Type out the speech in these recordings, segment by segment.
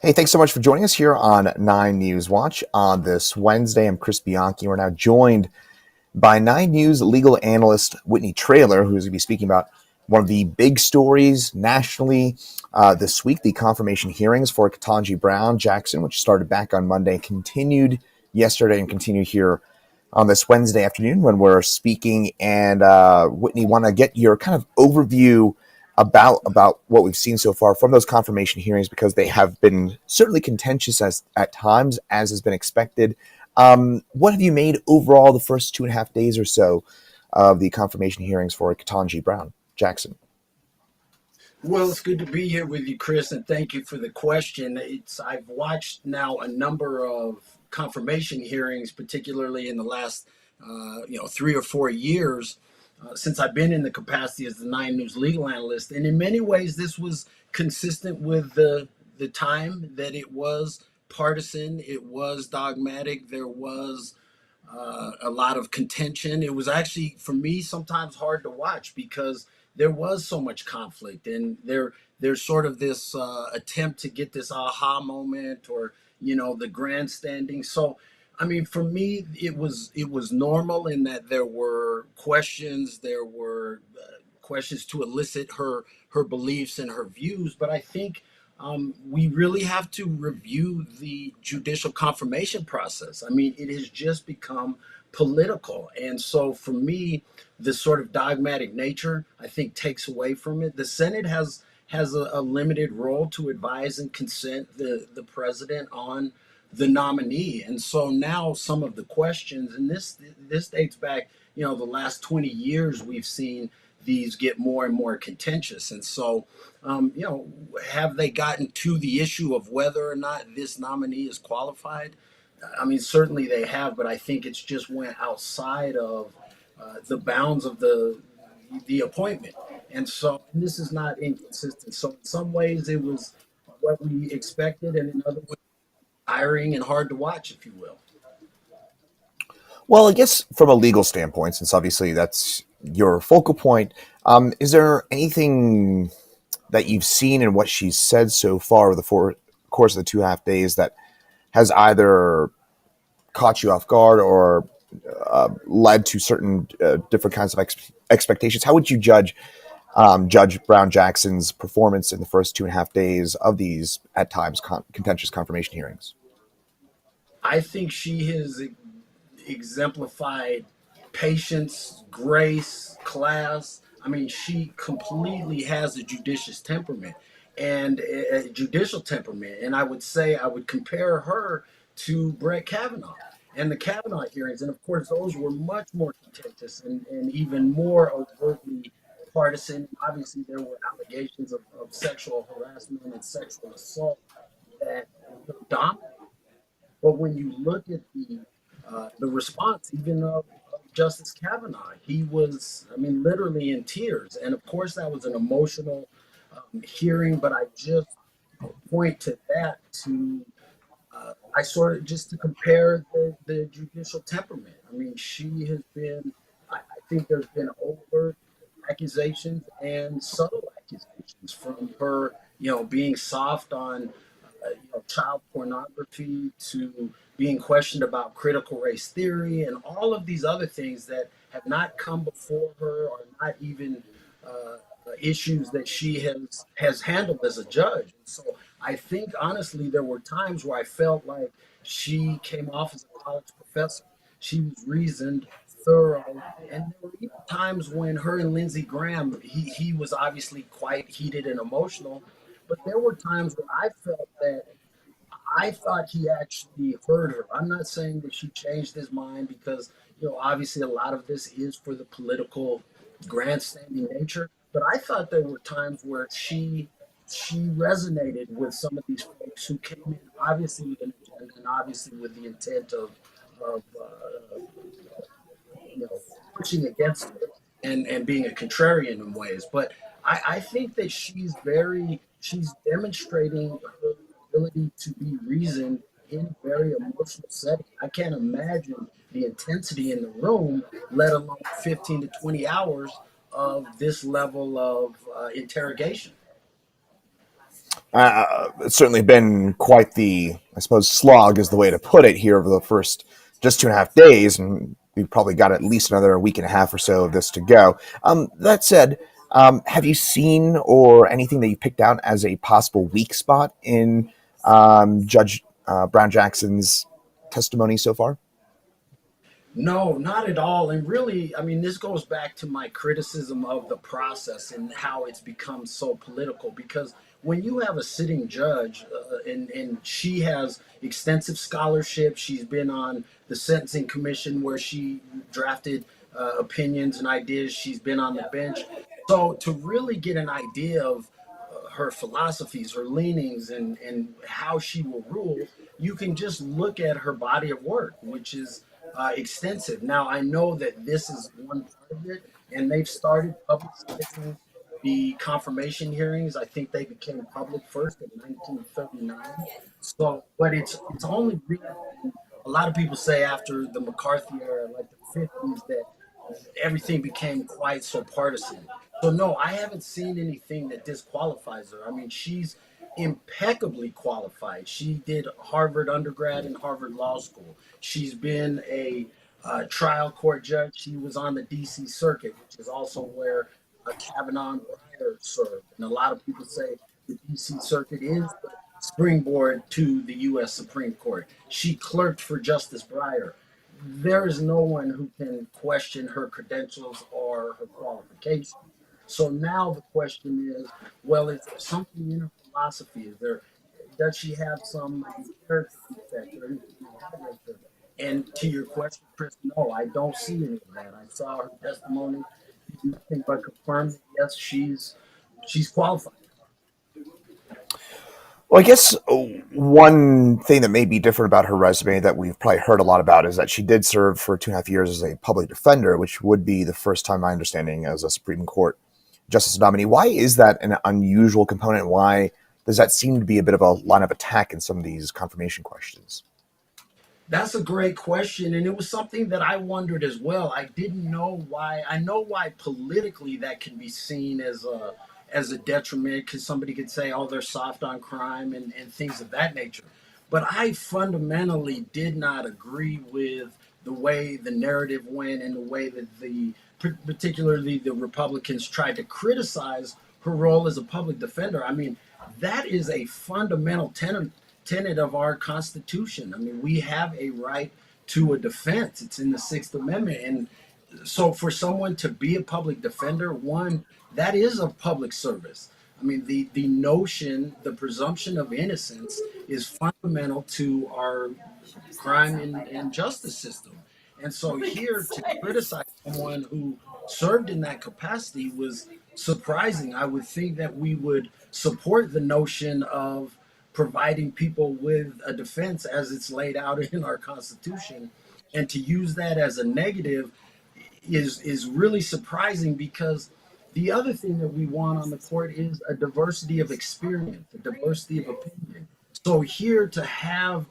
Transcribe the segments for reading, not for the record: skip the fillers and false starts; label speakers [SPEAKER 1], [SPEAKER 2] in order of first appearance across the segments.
[SPEAKER 1] Hey, thanks so much for joining us here on 9 News Watch on this Wednesday. I'm Chris Bianchi. We're now joined by 9 News legal analyst Whitney Traylor, who's going to be speaking about one of the big stories nationally this week, the confirmation hearings for Ketanji Brown Jackson, which started back on Monday, continued yesterday, and continue here on this Wednesday afternoon when we're speaking. And Whitney, want to get your kind of overview about what we've seen so far from those confirmation hearings, because they have been certainly contentious at times, as has been expected. What have you made overall the first 2.5 days or so of the confirmation hearings for Ketanji Brown Jackson?
[SPEAKER 2] Well, it's good to be here with you, Chris, and thank you for the question. I've watched now a number of confirmation hearings, particularly in the last 3 or 4 years, since I've been in the capacity as the 9 News legal analyst. And in many ways, this was consistent with the time that it was partisan, it was dogmatic, there was a lot of contention. It was actually, for me, sometimes hard to watch because there was so much conflict, and there's sort of this attempt to get this aha moment, or the grandstanding. So, I mean, for me, it was normal in that there were questions, questions to elicit her beliefs and her views. But I think we really have to review the judicial confirmation process. I mean, it has just become political. And so for me, this sort of dogmatic nature, I think, takes away from it. The Senate has a limited role to advise and consent the president on the nominee. And so now some of the questions, and this dates back, the last 20 years, we've seen these get more and more contentious. And so, have they gotten to the issue of whether or not this nominee is qualified? I mean, certainly they have, but I think it's just went outside of the bounds of the appointment. And so, and this is not inconsistent. So in some ways, it was what we expected, and in other ways, tiring and hard to watch, if you will.
[SPEAKER 1] Well, I guess from a legal standpoint, since obviously that's your focal point, is there anything that you've seen in what she's said so far over the course of the 2.5 days that has either caught you off guard or led to certain different kinds of expectations? How would you judge Judge Brown Jackson's performance in the first 2.5 days of these, at times, contentious confirmation hearings?
[SPEAKER 2] I think she has exemplified patience, grace, class. I mean, she completely has a judicious temperament and a judicial temperament. And I would say I would compare her to Brett Kavanaugh and the Kavanaugh hearings. And of course, those were much more contentious and even more overtly partisan. Obviously, there were allegations of sexual harassment and sexual assault that dominated. But when you look at the response, even of Justice Kavanaugh, he was, I mean, literally in tears. And of course, that was an emotional hearing. But I just point to that to I sort of just to compare the judicial temperament. I mean, she has been. I think there's been overt accusations and subtle accusations from her. Being soft on child pornography, to being questioned about critical race theory, and all of these other things that have not come before her, or not even issues that she has handled as a judge. And so I think honestly there were times where I felt like she came off as a college professor. She was reasoned, thorough, and there were even times when her and Lindsey Graham, he was obviously quite heated and emotional, but there were times where I felt that I thought he actually heard her. I'm not saying that she changed his mind, because obviously a lot of this is for the political grandstanding nature. But I thought there were times where she resonated with some of these folks who came in obviously with an agenda, and obviously with the intent of pushing against her, and being a contrarian in ways. But I think that she's demonstrating her ability to be reasoned in very emotional setting. I can't imagine the intensity in the room, let alone 15 to 20 hours of this level of interrogation.
[SPEAKER 1] It's certainly been quite the, I suppose, slog is the way to put it here over the first just 2.5 days, and we've probably got at least another week and a half or so of this to go. That said, have you seen or anything that you picked out as a possible weak spot in Judge Brown Jackson's testimony so far?
[SPEAKER 2] No, not at all. And really, I mean, this goes back to my criticism of the process and how it's become so political. Because when you have a sitting judge, and she has extensive scholarship, she's been on the Sentencing Commission where she drafted opinions and ideas, she's been on the bench. So to really get an idea of her philosophies, her leanings, and how she will rule, you can just look at her body of work, which is extensive. Now, I know that this is one part of it, and they've started publicizing the confirmation hearings. I think they became public first in 1939. So, but it's only really been, a lot of people say after the McCarthy era, like the 50s, that everything became quite so partisan. So no, I haven't seen anything that disqualifies her. I mean, she's impeccably qualified. She did Harvard undergrad and Harvard Law School. She's been a trial court judge. She was on the D.C. Circuit, which is also where Kavanaugh and Breyer served. And a lot of people say the D.C. Circuit is the springboard to the U.S. Supreme Court. She clerked for Justice Breyer. There is no one who can question her credentials or her qualifications. So now the question is, well, is there something in her philosophy? Is there, does she have some maybe character defect or anything of that nature? And to your question, Chris, no, I don't see any of that. I saw her testimony did nothing but confirm that yes, she's qualified.
[SPEAKER 1] Well, I guess one thing that may be different about her resume that we've probably heard a lot about is that she did serve for 2.5 years as a public defender, which would be the first time, my understanding, as a Supreme Court justice nominee. Why is that an unusual component? Why does that seem to be a bit of a line of attack in some of these confirmation questions?
[SPEAKER 2] That's a great question, and it was something that I wondered as well. I didn't know why. I know why politically that can be seen as a detriment, because somebody could say, "Oh, they're soft on crime" and things of that nature. But I fundamentally did not agree with the way the narrative went and the way that particularly the Republicans tried to criticize her role as a public defender. I mean, that is a fundamental tenet of our Constitution. I mean, we have a right to a defense. It's in the Sixth Amendment. And so for someone to be a public defender, one, that is a public service. I mean, the notion, the presumption of innocence is fundamental to our crime and justice system. And so here to criticize someone who served in that capacity was surprising. I would think that we would support the notion of providing people with a defense as it's laid out in our Constitution. And to use that as a negative is really surprising, because the other thing that we want on the court is a diversity of experience, a diversity of opinion. So here to have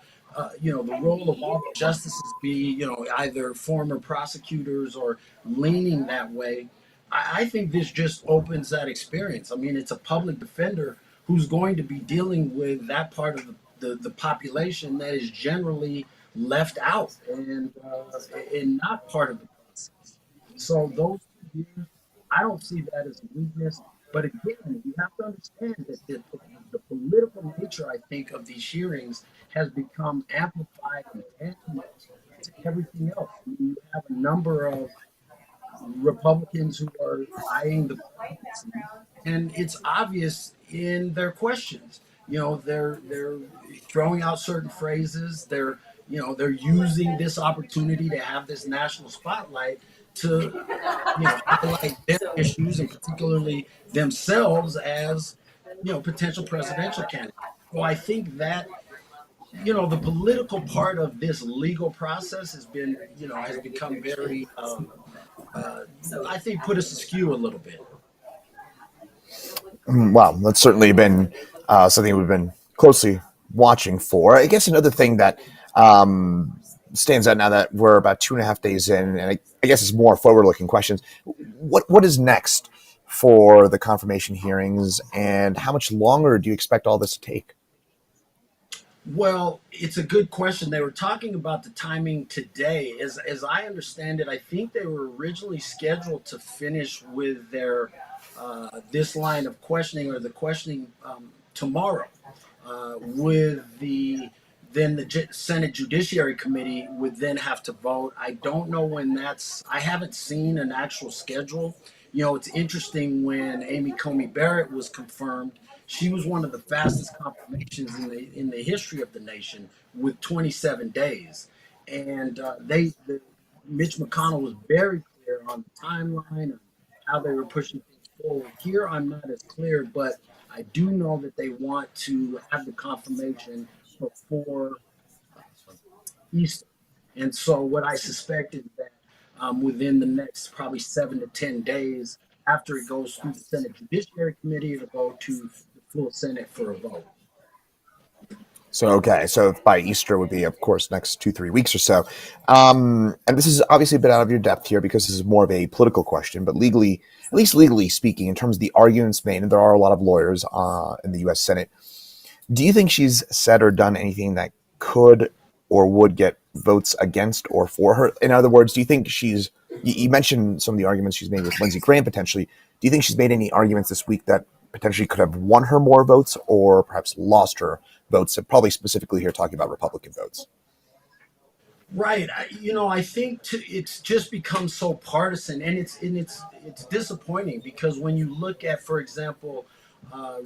[SPEAKER 2] the role of all the justices be, either former prosecutors or leaning that way, I think this just opens that experience. I mean, it's a public defender who's going to be dealing with that part of the population that is generally left out and not part of the process. So those 2 years, I don't see that as a weakness. But again, you have to understand that the political nature, I think, of these hearings has become amplified and tantamount to everything else. I mean, you have a number of Republicans who are eyeing the presidency, and it's obvious in their questions. They're throwing out certain phrases. They're using this opportunity to have this national spotlight to highlight their issues and particularly themselves as potential presidential candidates. So I think that the political part of this legal process has become very I think put us askew a little bit.
[SPEAKER 1] Wow, that's certainly been something we've been closely watching for. I guess another thing that stands out now that we're about 2.5 days in, and I guess it's more forward-looking questions. What is next for the confirmation hearings, and how much longer do you expect all this to take?
[SPEAKER 2] Well, it's a good question. They were talking about the timing today. As I understand it, I think they were originally scheduled to finish with their this line of questioning or the questioning tomorrow. With the then the Senate Judiciary Committee would then have to vote. I don't know when that's. I haven't seen an actual schedule. You know, it's interesting when Amy Coney Barrett was confirmed. She was one of the fastest confirmations in the history of the nation with 27 days, and Mitch McConnell was very clear on the timeline and how they were pushing things forward. Here, I'm not as clear, but I do know that they want to have the confirmation before Easter. And so, what I suspect is that within the next probably 7 to 10 days, after it goes through the Senate Judiciary Committee, it'll go to the full Senate for a vote.
[SPEAKER 1] So, okay, so by Easter would be, of course, next 2-3 weeks or so. And this is obviously a bit out of your depth here because this is more of a political question, but legally, at least legally speaking, in terms of the arguments made, and there are a lot of lawyers in the U.S. Senate, do you think she's said or done anything that could or would get votes against or for her? In other words, do you think you mentioned some of the arguments she's made with Lindsey Graham potentially. Do you think she's made any arguments this week that potentially could have won her more votes or perhaps lost her votes? And probably specifically here talking about Republican votes.
[SPEAKER 2] Right. I think it's just become so partisan, and it's disappointing because when you look at, for example,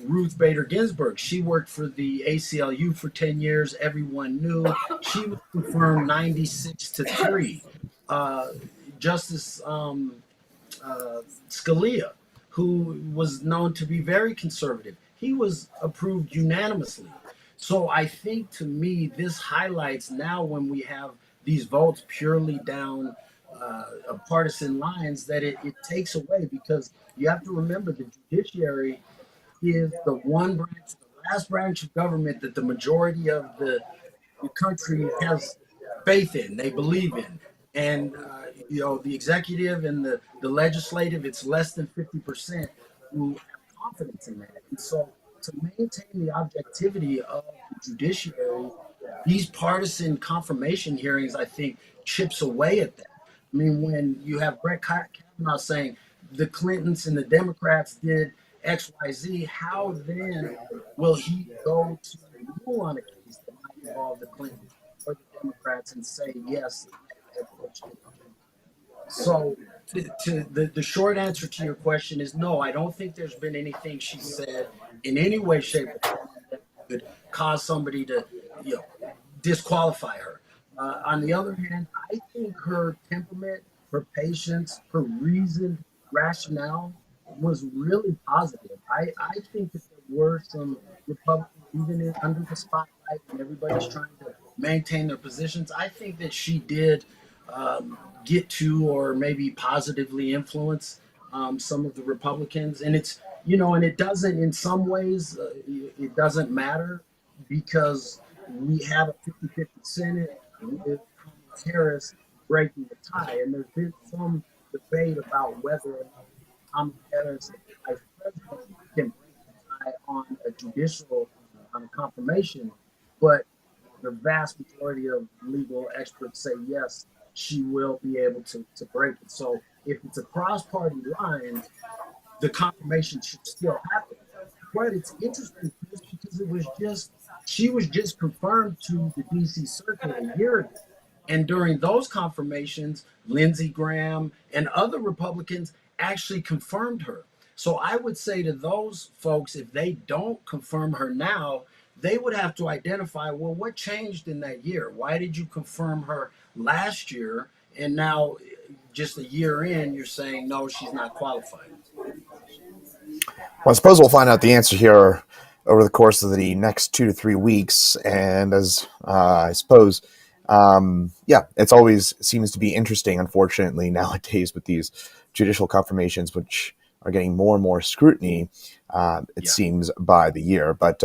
[SPEAKER 2] Ruth Bader Ginsburg, she worked for the ACLU for 10 years. Everyone knew she was confirmed 96-3. Justice Scalia, who was known to be very conservative, he was approved unanimously. So I think to me, this highlights now when we have these votes purely down partisan lines that it takes away because you have to remember the judiciary is the one branch, the last branch of government that the majority of the country has faith in, they believe in. And, the executive and the legislative, it's less than 50% who have confidence in that. And so to maintain the objectivity of the judiciary, these partisan confirmation hearings, I think, chips away at that. I mean, when you have Brett Kavanaugh saying the Clintons and the Democrats did X, Y, Z, how then will he go to rule on a case that might involve the Clintons or the Democrats and say, yes, so the short answer to your question is no, I don't think there's been anything she said in any way, shape, or form that could cause somebody to, disqualify her. On the other hand, I think her temperament, her patience, her reasoned rationale was really positive. I think that there were some Republicans, even under the spotlight, and everybody's trying to maintain their positions. I think that she did get to or maybe positively influence some of the Republicans. And and it doesn't, in some ways, it doesn't matter because we have a 50-50 Senate with Kamala Harris breaking the tie. And there's been some debate about whether or not Kamala Harris, the vice president, can break the tie on a judicial confirmation. But the vast majority of legal experts say yes, she will be able to break it. So if it's across party lines, the confirmation should still happen. But it's interesting because she was just confirmed to the DC Circuit a year ago. And during those confirmations, Lindsey Graham and other Republicans actually confirmed her. So I would say to those folks, if they don't confirm her now, they would have to identify, well, what changed in that year? Why did you confirm her last year? And now, just a year in, you're saying, no, she's not qualified.
[SPEAKER 1] Well, I suppose we'll find out the answer here over the course of the next 2 to 3 weeks. And as I suppose, it's always seems to be interesting, unfortunately, nowadays with these judicial confirmations, which are getting more and more scrutiny, seems, by the year. But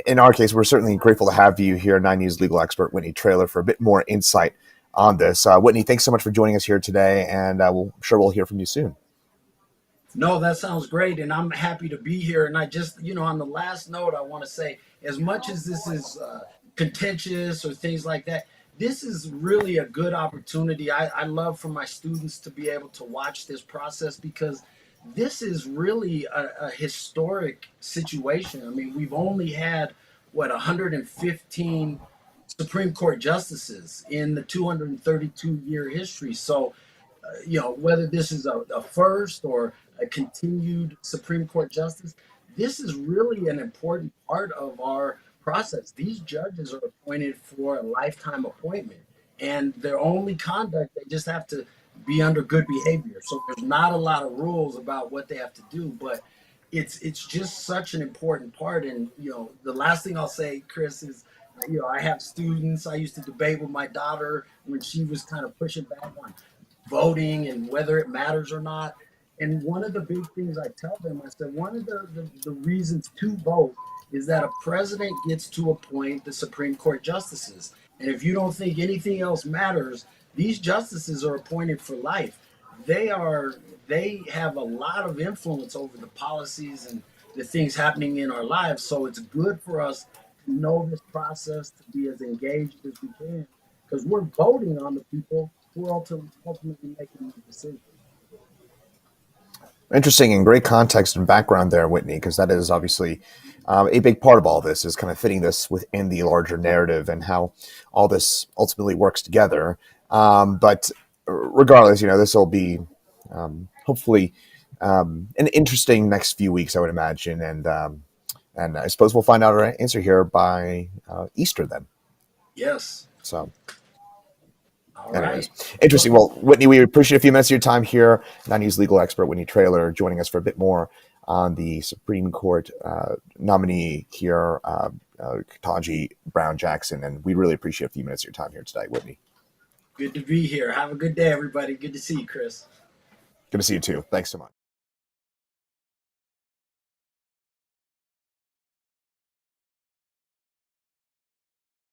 [SPEAKER 1] in our case, we're certainly grateful to have you here, 9 News legal expert Whitney Traylor, for a bit more insight on this. Whitney, thanks so much for joining us here today, and I'm sure we'll hear from you soon.
[SPEAKER 2] No, that sounds great, and I'm happy to be here. And I just, on the last note, I want to say, as much as this is contentious or things like that, this is really a good opportunity. I love for my students to be able to watch this process because this is really a historic situation. I mean, we've only had, what, 115 Supreme Court justices in the 232-year history. So, whether this is a first or a continued Supreme Court justice, this is really an important part of our process. These judges are appointed for a lifetime appointment, and their only conduct, they just have to be under good behavior. So there's not a lot of rules about what they have to do, but it's just such an important part. And the last thing I'll say, Chris, is I have students. I used to debate with my daughter when she was kind of pushing back on voting and whether it matters or not. And one of the big things I tell them, I said, one of the reasons to vote is that a president gets to appoint the Supreme Court justices. And if you don't think anything else matters, these justices are appointed for life. They are they have a lot of influence over the policies and the things happening in our lives. So it's good for us to know this process, to be as engaged as we can, because we're voting on the people who are ultimately making the decision.
[SPEAKER 1] Interesting and great context and background there, Whitney, because that is obviously a big part of all this is kind of fitting this within the larger narrative and how all this ultimately works together. But regardless, this will be hopefully an interesting next few weeks, I would imagine, and I suppose we'll find out our answer here by Easter then.
[SPEAKER 2] Yes.
[SPEAKER 1] So.
[SPEAKER 2] All
[SPEAKER 1] Anyways,
[SPEAKER 2] right.
[SPEAKER 1] interesting.
[SPEAKER 2] Well,
[SPEAKER 1] Well, Whitney, we appreciate a few minutes of your time here. Non-news legal expert Whitney Traylor joining us for a bit more on the Supreme Court nominee here, Ketanji Brown Jackson, and we really appreciate a few minutes of your time here today, Whitney.
[SPEAKER 2] good to be here. Have a good day, everybody. Good to see you, Chris.
[SPEAKER 1] Good to see you too. Thanks so much.